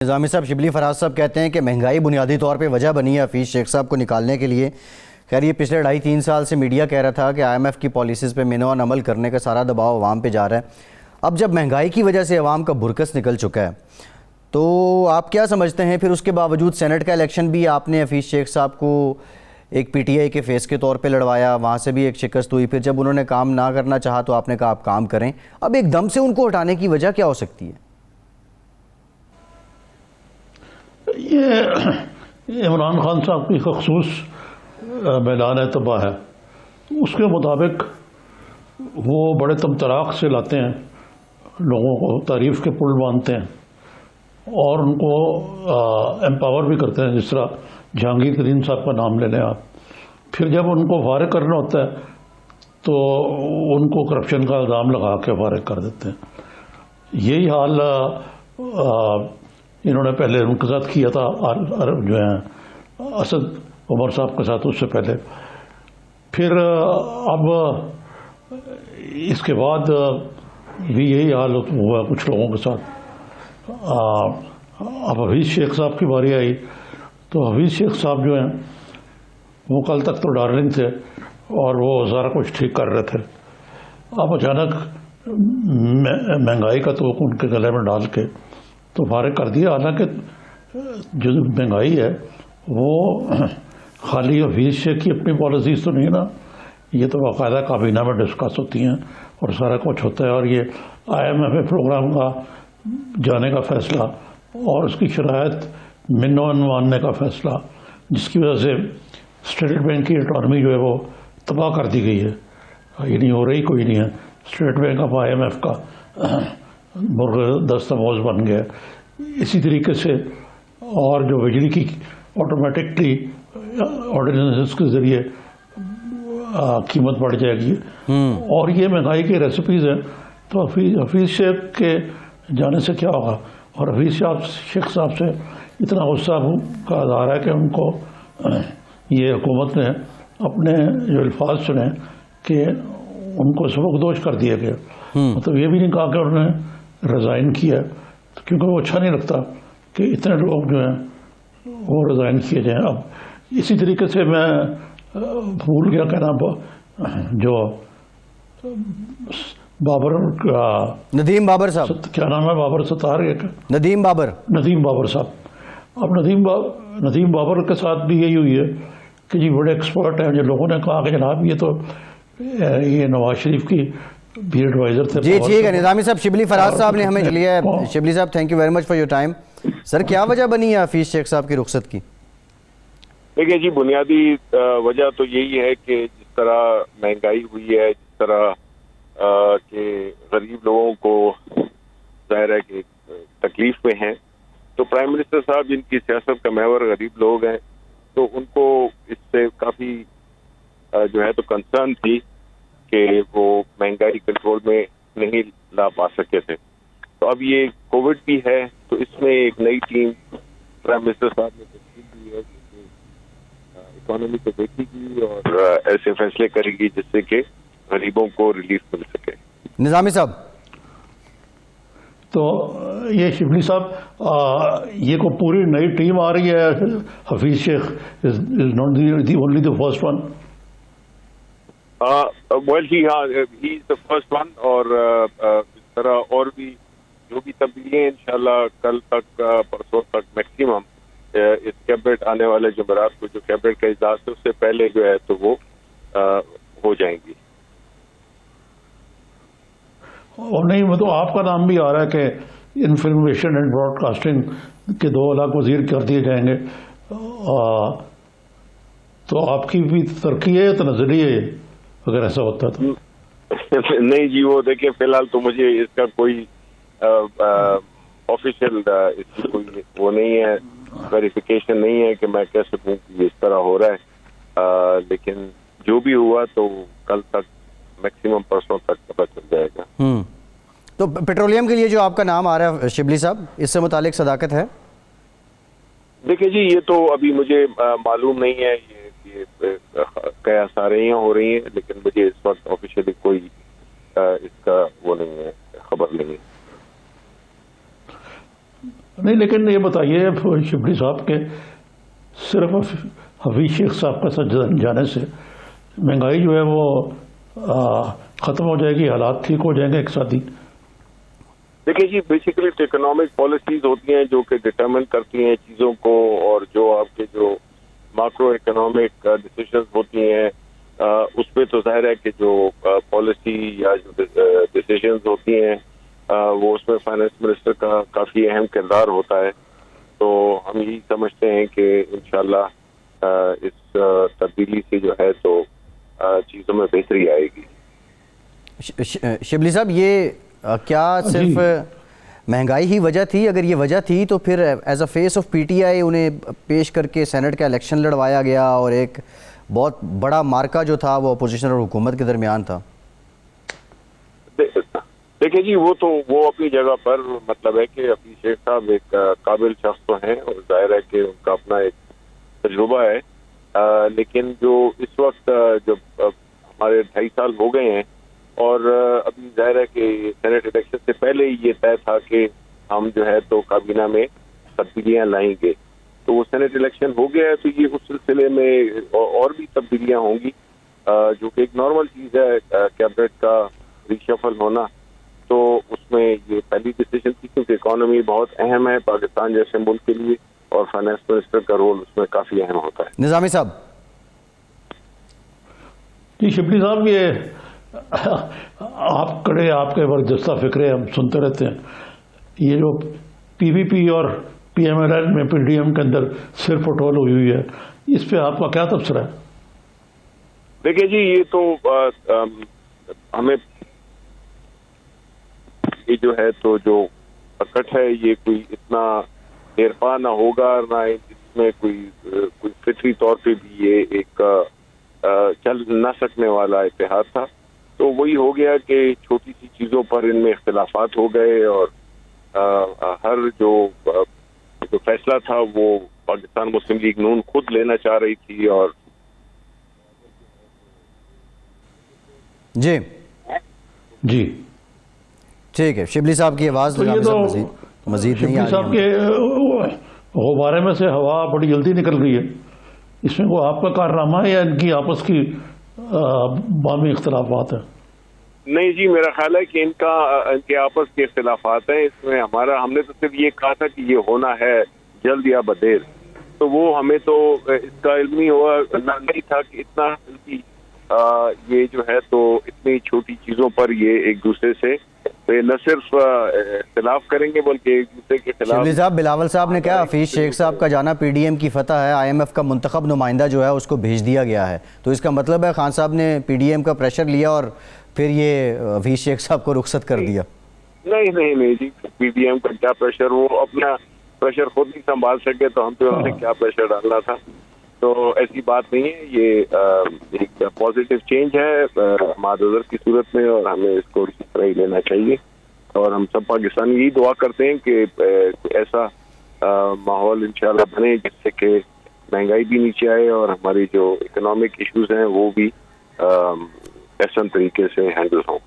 نظامی صاحب، شبلی فراز صاحب کہتے ہیں کہ مہنگائی بنیادی طور پہ وجہ بنی ہے حفیظ شیخ صاحب کو نکالنے کے لیے۔ خیر یہ پچھلے 2.5-3 سال سے میڈیا کہہ رہا تھا کہ آئی ایم ایف کی پالیسیز پہ مینوان عمل کرنے کا سارا دباؤ عوام پہ جا رہا ہے۔ اب جب مہنگائی کی وجہ سے عوام کا برکس نکل چکا ہے تو آپ کیا سمجھتے ہیں پھر اس کے باوجود سینٹ کا الیکشن بھی آپ نے حفیظ شیخ صاحب کو ایک پی ٹی آئی کے فیس کے طور پہ لڑوایا، وہاں سے بھی ایک شکست ہوئی، پھر جب انہوں نے کام نہ کرنا چاہا تو آپ نے کہا آپ کام کریں۔ اب ایک دم سے ان کو ہٹانے کی وجہ کیا ہو سکتی ہے؟ یہ عمران خان صاحب کی خصوص میدان تباہ ہے۔ اس کے مطابق وہ بڑے تمطراق سے لاتے ہیں، لوگوں کو تعریف کے پل باندھتے ہیں اور ان کو امپاور بھی کرتے ہیں، جس طرح جہانگیر ترین صاحب کا نام لے لیں آپ۔ پھر جب ان کو فارغ کرنا ہوتا ہے تو ان کو کرپشن کا الزام لگا کے فارغ کر دیتے ہیں۔ یہی حال انہوں نے پہلے انقضاء کیا تھا جو ہیں اسد عمر صاحب کے ساتھ، اس سے پہلے۔ پھر اب اس کے بعد بھی یہی حال ہوا کچھ لوگوں کے ساتھ۔ اب حفیظ شیخ صاحب کی باری آئی تو حفیظ شیخ صاحب جو ہیں وہ کل تک تو ڈارلنگ تھے اور وہ سارا کچھ ٹھیک کر رہے تھے۔ اب اچانک مہنگائی کا توق ان کے گلے میں ڈال کے تو فارغ کر دیا۔ حالانکہ جو مہنگائی ہے وہ خالی حفیظ شیخ کی اپنی پالیسیز تو نہیں نا، یہ تو باقاعدہ کابینہ میں ڈسکس ہوتی ہیں اور سارا کچھ ہوتا ہے، اور یہ آئی ایم ایف پروگرام کا جانے کا فیصلہ اور اس کی شرائط منوان ماننے کا فیصلہ، جس کی وجہ سے اسٹیٹ بینک کی اٹانومی جو ہے وہ تباہ کر دی گئی ہے، یہ نہیں ہو رہی، کوئی نہیں ہے۔ State bank of I M F کا مرغ دست موز بن گیا۔ اسی طریقے سے اور جو بجلی کی آٹومیٹکلی آرڈیننس کے ذریعے قیمت بڑھ جائے گی، اور یہ مہنگائی کی ریسیپیز ہیں، تو حفیظ شیخ کے جانے سے کیا ہوگا؟ اور حفیظ شیخ صاحب سے اتنا غصہ کا اظہار ہے کہ ان کو یہ حکومت نے اپنے جو الفاظ سنے کہ ان کو سبکدوش کر دیا گیا۔ مطلب یہ بھی نہیں کہا کہ انہوں نے ریزائن کیا، کیونکہ وہ اچھا نہیں لگتا کہ اتنے لوگ جو ہیں وہ ریزائن کیے جائیں۔ اب اسی طریقے سے میں بھول گیا کہنا، جو بابر کا ندیم بابر صاحب، کیا نام ہے؟ بابر ستار ندیم بابر صاحب۔ اب ندیم بابر کے ساتھ بھی یہی ہوئی ہے کہ جی بڑے ایکسپرٹ ہیں، جو لوگوں نے کہا کہ جناب یہ نواز شریف کی بھی ایڈوائزر تھے۔ جی ٹھیک ہے نظامی صاحب، شبلی فراز صاحب نے ہمیں لیا ہے۔ شبلی صاحب thank you very much for your time. Sir کیا وجہ بنی ہے حفیظ شیخ صاحب کی رخصت کی؟ دیکھیں جی، بنیادی وجہ تو یہی ہے کہ جس طرح مہنگائی ہوئی ہے، جس طرح کہ غریب لوگوں کو ظاہر ہے کہ تکلیف میں ہیں، تو پرائم منسٹر صاحب جن کی سیاست کا محور غریب لوگ ہیں، تو ان کو اس سے کافی جو ہے تو کنسرن تھی کہ وہ مہنگائی کنٹرول میں نہیں لا پا سکے تھے۔ تو اب یہ کووڈ بھی ہے، تو اس میں ایک نئی ٹیم پرائم منسٹر صاحب نے تشکیل دی ہے کہ اکانومی کو دیکھے گی اور ایسے فیصلے کرے گی جس سے کہ غریبوں کو ریلیف مل سکے۔ نظامی صاحب تو یہ شبلی صاحب، یہ کو پوری نئی ٹیم آ رہی ہے؟ Hafeez Sheikh is not the only the first one? Well he is the first one, اور اس طرح اور بھی جو بھی تبدیلیاں انشاءاللہ کل تک پرسوں تک میکسیمم اس کیبنٹ آنے والے جمعرات کو جو کیبنٹ کا اجلاس ہے اس سے پہلے جو ہے تو وہ ہو جائیں گی۔ اور نہیں، وہ تو آپ کا نام بھی آ رہا ہے کہ انفارمیشن اینڈ براڈ کاسٹنگ کے 2 الگ وزیر کر دیے جائیں گے، تو آپ کی بھی ترقی ہے تو نظریہ ہے اگر ایسا ہوتا تو؟ نہیں جی، وہ دیکھیں فی الحال تو مجھے اس کا کوئی آفیشیل کوئی وہ نہیں ہے، ویریفیکیشن نہیں ہے کہ میں کہہ سکوں کہ اس طرح ہو رہا ہے، لیکن جو بھی ہوا تو کل تک میکسیمم پرسوں تک پتہ چل جائے گا۔ تو پیٹرولیم کے لیے جو آپ کا نام آ رہا ہے شبلی صاحب، اس سے متعلق صداقت ہے؟ دیکھیں جی، یہ تو ابھی مجھے معلوم نہیں ہے، یہ کیا ساریاں ہو رہی ہیں، لیکن مجھے اس وقت آفیشیلی کوئی اس کا وہ نہیں ہے، خبر نہیں ہے۔ نہیں لیکن یہ بتائیے شبلی صاحب کے صرف حفیظ شیخ صاحب کا ساتھ جانے سے مہنگائی جو ہے وہ ختم ہو جائے گی, حالات ٹھیک ہو جائیں گے اقتصادی؟ دیکھیے جی, بیسیکلی اکنامک پالیسیز ہوتی ہیں جو کہ ڈٹرمن کرتی ہیں چیزوں کو, اور جو آپ کے جو ماکرو اکنامک ڈیسیژنز ہوتی ہیں اس پہ تو ظاہر ہے کہ جو پالیسی یا جو ڈیسیژنز ہوتی ہیں وہ اس میں فائنانس منسٹر کا کافی اہم کردار ہوتا ہے. تو ہم یہی سمجھتے ہیں کہ انشاءاللہ اس تبدیلی سے جو ہے تو چیزوں میں بہتری آئے گی. شبلی صاحب, یہ کیا صرف مہنگائی ہی وجہ تھی؟ اگر یہ وجہ تھی تو پھر as a face of P T I انہیں پیش کر کے سینٹ کا الیکشن لڑوایا گیا, اور ایک بہت بڑا مارکا جو تھا وہ اپوزیشن اور حکومت کے درمیان تھا. دیکھیں جی, وہ اپنی جگہ پر مطلب ہے کہ حفیظ شیخ صاحب ایک قابل شخص تو ہیں, اور ظاہر ہے کہ ان کا اپنا ایک تجربہ ہے, لیکن جو اس وقت جب ہمارے 2.5 سال ہو گئے ہیں, اور ابھی ظاہر ہے کہ سینٹ الیکشن سے پہلے ہی یہ طے تھا کہ ہم جو ہے تو کابینہ میں تبدیلیاں لائیں گے. تو وہ سینٹ الیکشن ہو گیا ہے, تو یہ اس سلسلے میں اور بھی تبدیلیاں ہوں گی, جو کہ ایک نارمل چیز ہے کیبنٹ کا ریشفل ہونا. تو اس میں یہ پہلی ڈیسیژن تھی, کیونکہ اکانومی بہت اہم ہے پاکستان جیسے ملک کے لیے, اور فائنانس منسٹر کا رول اس میں کافی اہم ہوتا ہے. نظامی صاحب. جی شبلی صاحب, یہ آپ کڑے آپ کے برجستہ فکرے ہم سنتے رہتے ہیں, یہ جو پی وی پی اور پی ایم ایل این میں پی ڈی ایم کے اندر صرف پٹول ہوئی ہے, اس پہ آپ کا کیا تبصرہ ہے؟ دیکھیے جی, یہ تو ہمیں یہ جو ہے تو جو اکٹ ہے یہ کوئی اتنا دیر پا نہ ہوگا, نہ اس میں کوئی فطری طور پہ بھی یہ ایک چل نہ سکنے والا اتحاد تھا. تو وہی ہو گیا کہ چھوٹی سی چیزوں پر ان میں اختلافات ہو گئے, اور ہر جو فیصلہ تھا وہ پاکستان مسلم لیگ نون خود لینا چاہ رہی تھی. اور جی ٹھیک ہے, شبلی صاحب کی آواز مزید نہیں آ رہی. صاحب کے غبارے میں سے ہوا بڑی جلدی نکل رہی ہے, اس میں وہ آپ کا کارنامہ ہے یا ان کی آپس کی باہمی اختلافات ہیں؟ نہیں جی, میرا خیال ہے کہ ان کے آپس کے اختلافات ہیں. اس میں ہم نے تو صرف یہ کہا تھا کہ یہ ہونا ہے جلد یا بدیر, تو وہ ہمیں تو اس کا علم نہیں تھا کہ اتنا یہ جو ہے تو اتنی چھوٹی چیزوں پر یہ ایک دوسرے سے نہ صرف اختلاف کریں گے بلکہ ایک دوسرے کے خلاف. شبلی صاحب, بلاول صاحب نے کہا حفیظ شیخ صاحب کا جانا پی ڈی ایم کی فتح ہے, آئی ایم ایف کا منتخب نمائندہ جو ہے اس کو بھیج دیا گیا ہے, تو اس کا مطلب ہے خان صاحب نے پی ڈی ایم کا پریشر لیا اور پھر یہ حفیظ شیخ صاحب کو رخصت کر دیا؟ نہیں جی, پی ڈی ایم کا کیا پریشر, وہ اپنا پریشر خود نہیں سنبھال سکے تو ہم پہ انہوں نے کیا پریشر ڈالنا تھا. تو ایسی بات نہیں ہے, یہ ایک پازیٹیو چینج ہے مادر کی صورت میں, اور ہمیں اس کو اسی طرح ہی لینا چاہیے. اور ہم سب پاکستانی یہی دعا کرتے ہیں کہ ایسا ماحول انشاءاللہ بنے جس سے کہ مہنگائی بھی نیچے آئے اور ہماری جو اکنامک ایشوز ہیں وہ بھی احسن طریقے سے ہینڈل ہوں.